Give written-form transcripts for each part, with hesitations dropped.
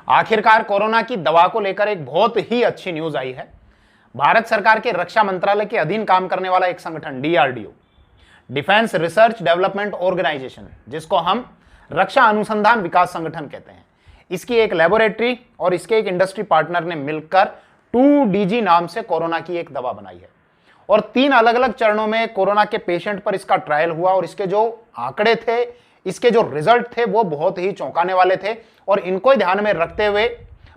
आखिरकार कोरोना की दवा को लेकर एक बहुत ही अच्छी न्यूज आई है। भारत सरकार के रक्षा मंत्रालय के अधीन काम करने वाला एक संगठन DRDO, defence research development organisation, जिसको हम रक्षा अनुसंधान विकास संगठन कहते हैं, इसकी एक लेबोरेटरी और इसके एक इंडस्ट्री पार्टनर ने मिलकर 2DG नाम से कोरोना की एक दवा बनाई है। और 3 अलग अलग चरणों में कोरोना के पेशेंट पर इसका ट्रायल हुआ और इसके जो आंकड़े थे, इसके जो रिजल्ट थे, वो बहुत ही चौंकाने वाले थे। और इनको ध्यान में रखते हुए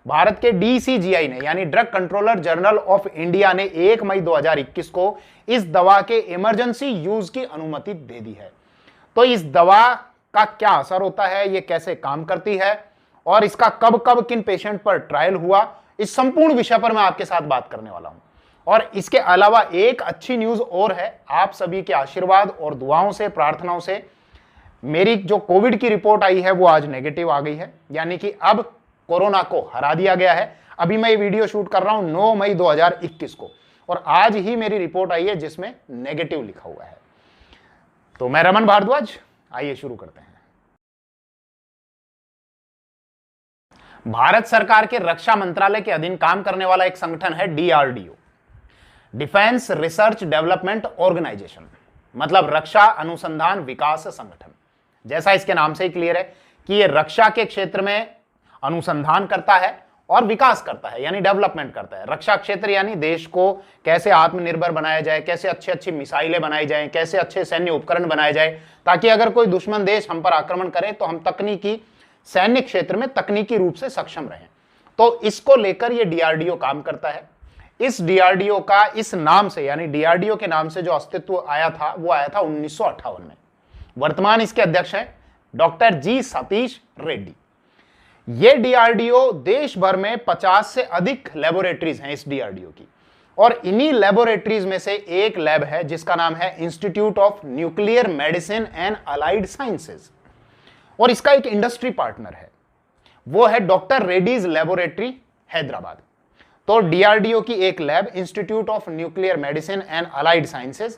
भारत के DCGI ने, यानी drug controller general of India ने 1 मई 2021 को इस दवा के इमरजेंसी यूज की अनुमति दे दी है। तो इस दवा का क्या असर होता है, ये कैसे काम करती है और इसका कब कब किन पेशेंट पर ट्रायल हुआ, इस संपूर्ण विषय पर मैं आपके साथ बात करने वाला हूं। और इसके अलावा एक अच्छी न्यूज और है, आप सभी के आशीर्वाद और दुआओं से, प्रार्थनाओं से मेरी जो कोविड की रिपोर्ट आई है वो आज नेगेटिव आ गई है, यानी कि अब कोरोना को हरा दिया गया है। अभी मैं ये वीडियो शूट कर रहा हूं 9 मई 2021 को और आज ही मेरी रिपोर्ट आई है जिसमें नेगेटिव लिखा हुआ है। तो मैं रमन भारद्वाज, आइए शुरू करते हैं। भारत सरकार के रक्षा मंत्रालय के अधीन काम करने वाला एक संगठन है DRDO, defence research development organisation, मतलब रक्षा अनुसंधान विकास संगठन। जैसा इसके नाम से ही क्लियर है कि यह रक्षा के क्षेत्र में अनुसंधान करता है और विकास करता है, यानी डेवलपमेंट करता है। रक्षा क्षेत्र यानी देश को कैसे आत्मनिर्भर बनाया जाए, कैसे अच्छी अच्छी मिसाइलें बनाई जाएं, कैसे अच्छे सैन्य उपकरण बनाए जाए, ताकि अगर कोई दुश्मन देश हम पर आक्रमण करे तो हम तकनीकी सैन्य क्षेत्र में तकनीकी रूप से सक्षम रहें। तो इसको लेकर यह डीआरडीओ काम करता है। इस डीआरडीओ का इस नाम से, यानी डीआरडीओ के नाम से जो अस्तित्व आया था वो आया था 1958 में। वर्तमान इसके अध्यक्ष हैं डॉक्टर जी सतीश रेड्डी। ये डीआरडीओ देश भर में 50 से अधिक लेबोरेटरीज हैं इस डीआरडीओ की, और इन्हीं लेबोरेटरीज में से एक लैब है जिसका नाम है institute of nuclear medicine and allied sciences, और इसका एक इंडस्ट्री पार्टनर है, वो है डॉक्टर रेड्डीज लेबोरेटरी हैदराबाद। तो डीआरडीओ की एक lab institute of nuclear medicine and allied sciences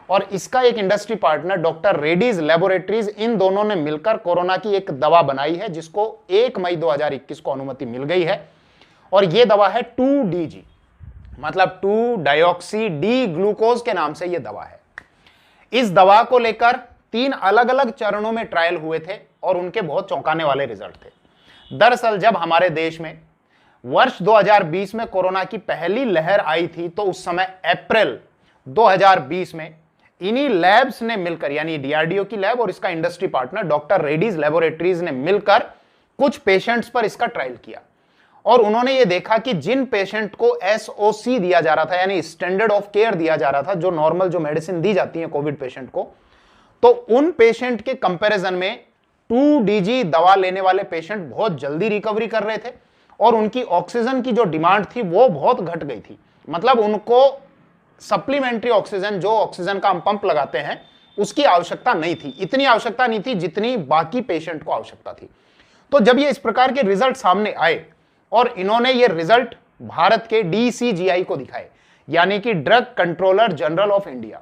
और इसका एक industry partner doctor Reddy's laboratories, इन दोनों ने मिलकर कोरोना की एक दवा बनाई है जिसको 1 मई 2021 को अनुमति मिल गई है। और यह दवा है 2DG, मतलब 2-डाइऑक्सी डी ग्लूकोज के नाम से यह दवा है। इस दवा को लेकर 3 अलग अलग चरणों में ट्रायल हुए थे और उनके बहुत चौंकाने वाले रिजल्ट थे। दरअसल जब हमारे देश में वर्ष 2020 में कोरोना की पहली लहर आई थी तो उस समय अप्रैल 2020 में इन्हीं लैब्स ने मिलकर, यानी डीआरडीओ की लैब और इसका industry partner doctor Reddy's laboratories ने मिलकर कुछ पेशेंट्स पर इसका ट्रायल किया। और उन्होंने ये देखा कि जिन पेशेंट को SOC दिया जा रहा था, यानी स्टैंडर्ड ऑफ केयर दिया जा रहा था, जो नॉर्मल जो मेडिसिन दी जाती है कोविड पेशेंट को, तो उन पेशेंट के कंपैरिजन में 2DG दवा लेने वाले पेशेंट बहुत जल्दी रिकवरी कर रहे थे और उनकी ऑक्सीजन की जो डिमांड थी वो बहुत घट गई थी। मतलब उनको सप्लीमेंट्री ऑक्सीजन, जो ऑक्सीजन का हम पंप लगाते हैं, उसकी आवश्यकता नहीं थी, इतनी आवश्यकता नहीं थी जितनी बाकी पेशेंट को आवश्यकता थी। तो जब ये इस प्रकार के रिजल्ट सामने आए और इन्होंने ये रिजल्ट भारत के DCGI को दिखाए, यानी कि drug controller general of India.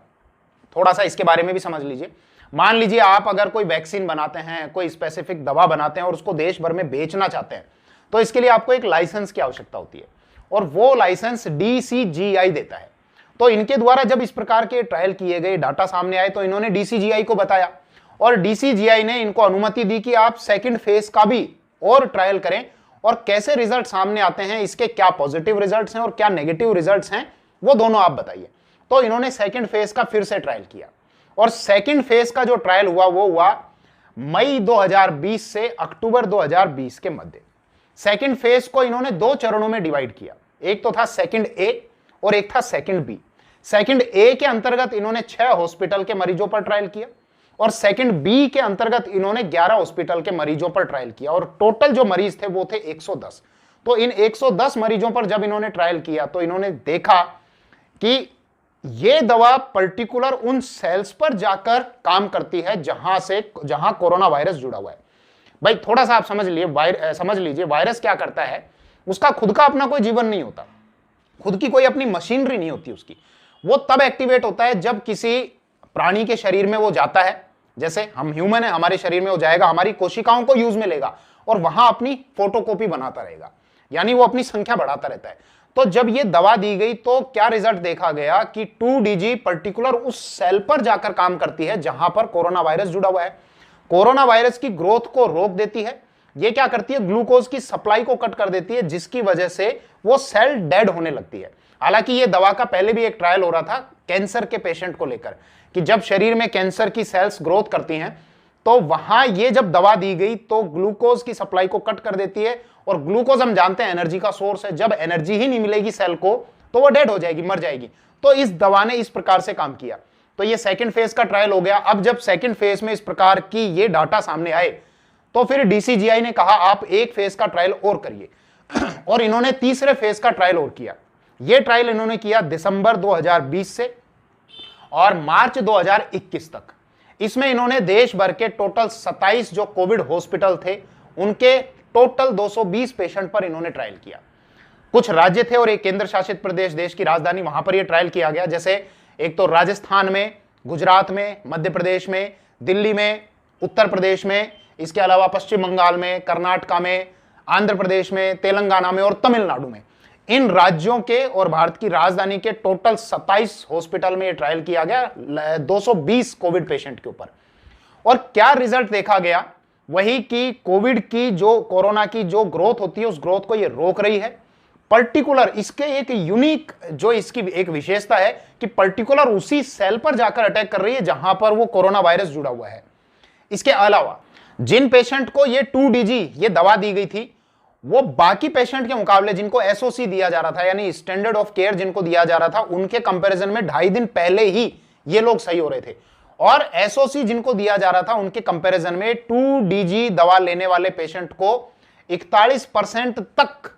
थोड़ा सा इसके बारे में भी समझ लीजिए। मान लीजिए आप अगर कोई वैक्सीन बनाते हैं, कोई स्पेसिफिक दवा बनाते हैं और उसको देश भर में बेचना चाहते हैं, तो इसके लिए आपको एक लाइसेंस की आवश्यकता होती है और वो लाइसेंस DCGI देता है। तो इनके द्वारा जब इस प्रकार के ट्रायल किए गए, डाटा सामने आए, तो इन्होंने DCGI को बताया और DCGI ने इनको अनुमति दी कि आप सेकंड फेज का भी और ट्रायल करें और कैसे रिजल्ट सामने आते हैं, इसके क्या पॉजिटिव रिजल्ट्स हैं और क्या नेगेटिव रिजल्ट्स हैं, वो दोनों आप बताइए। तो इन्होंने सेकंड फेज का फिर से ट्रायल किया और सेकंड फेज का जो ट्रायल हुआ वो हुआ मई 2020 से अक्टूबर 2020 के मध्य। सेकंड फेज को इन्होंने 2 चरणों में डिवाइड किया, एक तो था सेकंड ए और एक था सेकंड बी। सेकंड ए के अंतर्गत इन्होंने 6 हॉस्पिटल के मरीजों पर ट्रायल किया और सेकंड बी के अंतर्गत इन्होंने 11 हॉस्पिटल के मरीजों पर ट्रायल किया और टोटल जो मरीज थे वो थे 110। तो इन 110 मरीजों पर जब इन्होंने ट्रायल किया तो इन्होंने देखा कि ये दवा पर्टिकुलर उन सेल्स पर जाकर काम करती है जहां कोरोना वायरस जुड़ा हुआ है। भाई थोड़ा सा आप समझ लीजिए वायरस क्या करता है, उसका खुद का अपना कोई जीवन नहीं होता, खुद की कोई अपनी मशीनरी नहीं होती उसकी। वो तब एक्टिवेट होता है जब किसी प्राणी के शरीर में वो जाता है, जैसे हम ह्यूमन है, हमारे शरीर में वो जाएगा, हमारी कोशिकाओं को यूज में लेगा और वहां अपनी फोटोकॉपी बनाता रहेगा, यानी वो अपनी संख्या बढ़ाता रहता है। तो जब ये दवा दी गई तो क्या रिजल्ट देखा गया कि 2DG पर्टिकुलर उस सेल पर जाकर काम करती है जहां पर कोरोना वायरस जुड़ा हुआ है, कोरोना वायरस की ग्रोथ को रोक देती है। ये क्या करती है, ग्लूकोज की सप्लाई को कट कर देती है, जिसकी वजह से वो सेल डेड होने लगती है। हालांकि ये दवा का पहले भी एक ट्रायल हो रहा था कैंसर के पेशेंट को लेकर, कि जब शरीर में कैंसर की सेल्स ग्रोथ करती हैं तो वहां ये जब दवा दी गई तो ग्लूकोज की सप्लाई को कट कर देती है, और ग्लूकोज हम जानते हैं एनर्जी का सोर्स है। जब एनर्जी ही नहीं मिलेगी सेल को तो वो डेड हो जाएगी, मर जाएगी। तो इस दवा ने इस प्रकार से काम किया। तो ये सेकंड फेज का ट्रायल हो गया। अब जब सेकंड फेज में इस प्रकार की ये डाटा सामने आए तो फिर DCGI ने कहा आप एक फेज का ट्रायल और करिए, और इन्होंने तीसरे फेज का ट्रायल और किया। ये ट्रायल इन्होंने किया दिसंबर 2020 से और मार्च 2021 तक। इसमें इन्होंने देश भर के टोटल 27 जो कोविड हॉस्पिटल थे उनके टोटल 220 पेशेंट पर इन्होंने ट्रायल किया। कुछ राज्य थे और एक केंद्र शासित प्रदेश, देश की राजधानी, वहां पर यह ट्रायल किया गया। जैसे एक तो राजस्थान में, गुजरात में, मध्य प्रदेश में, दिल्ली में, उत्तर प्रदेश में, इसके अलावा पश्चिम बंगाल में, कर्नाटका में, आंध्र प्रदेश में, तेलंगाना में और तमिलनाडु में। इन राज्यों के और भारत की राजधानी के टोटल 27 हॉस्पिटल में यह ट्रायल किया गया 220 कोविड पेशेंट के ऊपर। और क्या रिजल्ट देखा गया, वही कि कोविड की जो, कोरोना की जो ग्रोथ होती है उस ग्रोथ को ये रोक रही है। पर्टिकुलर इसके एक यूनिक जो इसकी एक विशेषता है कि पर्टिकुलर उसी सेल पर जाकर अटैक कर रही है जहां पर वो कोरोना वायरस जुड़ा हुआ है। इसके अलावा जिन पेशेंट को ये 2DG ये दवा दी गई थी वो बाकी पेशेंट के मुकाबले जिनको SOC दिया जा रहा था, यानी स्टैंडर्ड ऑफ केयर जिनको दिया जा रहा था, उनके कंपैरिजन में 2.5 दिन पहले ही ये लोग सही हो रहे थे। और SOC जिनको दिया जा रहा था उनके कंपैरिजन में 2DG दवा लेने वाले पेशेंट को 41% तक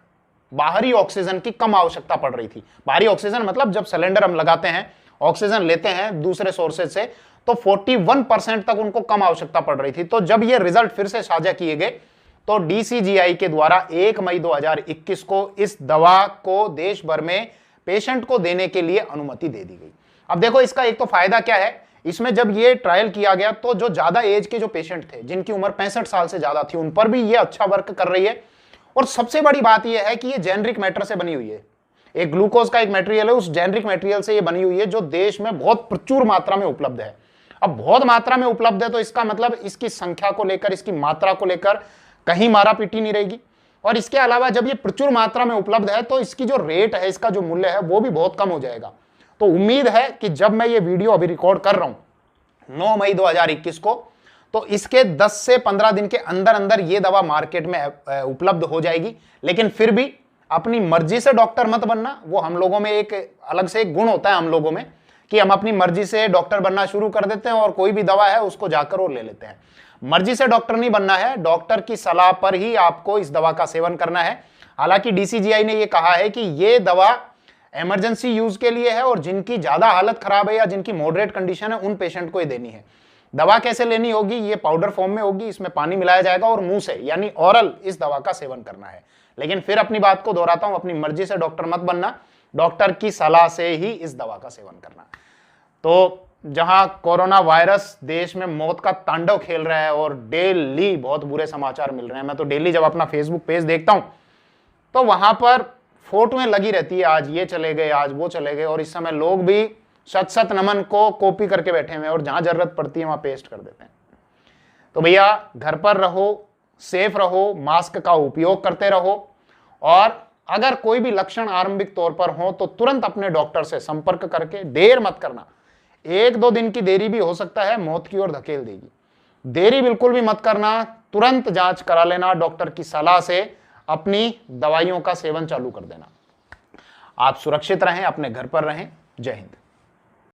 बाहरी ऑक्सीजन की कम आवश्यकता पड़ रही थी। बाहरी ऑक्सीजन मतलब जब सिलेंडर हम लगाते हैं, ऑक्सीजन लेते हैं दूसरे सोर्सेज से, तो 41% तक उनको कम आवश्यकता पड़ रही थी। तो जब ये रिजल्ट फिर से साझा किए गए तो DCGI के द्वारा 1 मई 2021 को इस दवा को देश भर में पेशेंट को देने के लिए अनुमति दे दी गई। अब देखो इसका एक तो फायदा क्या है, इसमें जब ये ट्रायल किया गया तो जो ज्यादा एज के जो पेशेंट थे, जिनकी उम्र 65 साल से ज्यादा थी, उन पर भी ये अच्छा वर्क कर रही है। और सबसे बड़ी बात यह है कि ये जेनरिक मैटर से बनी हुई है। एक ग्लूकोज का एक मटेरियल है, उस जेनरिक मटेरियल से ये बनी हुई है जो देश में बहुत प्रचुर मात्रा में उपलब्ध है। अब बहुत मात्रा में उपलब्ध है तो इसका मतलब इसकी संख्या को लेकर, इसकी मात्रा को लेकर कहीं मारा पीटी नहीं रहेगी। और इसके अलावा जब ये प्रचुर मात्रा में उपलब्ध है तो इसकी जो रेट है, इसका जो मूल्य है वो भी बहुत कम हो जाएगा। तो उम्मीद है कि जब मैं ये वीडियो अभी रिकॉर्ड कर रहा हूं 9 मई 2021 को, तो इसके 10 से 15 दिन के अंदर अंदर ये दवा मार्केट में उपलब्ध हो जाएगी। लेकिन फिर भी अपनी मर्जी से डॉक्टर मत बनना। वो हम लोगों में एक अलग से एक गुण होता है हम लोगों में कि हम अपनी मर्जी से डॉक्टर बनना शुरू कर देते हैं और कोई भी दवा है उसको जाकर और ले लेते हैं। मर्जी से डॉक्टर नहीं बनना है, डॉक्टर की सलाह पर ही आपको इस दवा का सेवन करना है। हालांकि DCGI ने यह कहा है कि यह दवा इमरजेंसी यूज के लिए है और जिनकी ज्यादा हालत खराब है या जिनकी मॉडरेट कंडीशन है उन पेशेंट को ये देनी है। दवा कैसे लेनी होगी, ये पाउडर फॉर्म में होगी, इसमें पानी मिलाया जाएगा और मुंह से यानी ओरल इस दवा का सेवन करना है। लेकिन फिर अपनी बात को दोहराता हूं, अपनी मर्जी से डॉक्टर मत बनना, डॉक्टर की सलाह से ही इस दवा का सेवन करना। तो जहां कोरोना वायरस देश में मौत का तांडव खेल रहा है और डेली बहुत बुरे समाचार मिल रहे हैं, मैं तो डेली जब अपना फेसबुक पेज देखता हूं तो वहां पर फोटोएं लगी रहती है, आज ये चले गए, आज वो चले गए, और इस समय लोग भी शत शत नमन को कॉपी करके बैठे हुए हैं और जहां जरूरत पड़ती है वहां पेस्ट कर देते हैं। तो भैया घर पर रहो, सेफ रहो, मास्क का उपयोग करते रहो, और अगर कोई भी लक्षण आरंभिक तौर पर हो तो तुरंत अपने डॉक्टर से संपर्क करके, देर मत करना। 1-2 दिन की देरी भी हो सकता है मौत की ओर धकेल देगी। देरी बिल्कुल भी मत करना, तुरंत जांच करा लेना, डॉक्टर की सलाह से अपनी दवाइयों का सेवन चालू कर देना। आप सुरक्षित रहें, अपने घर पर रहें। जय हिंद।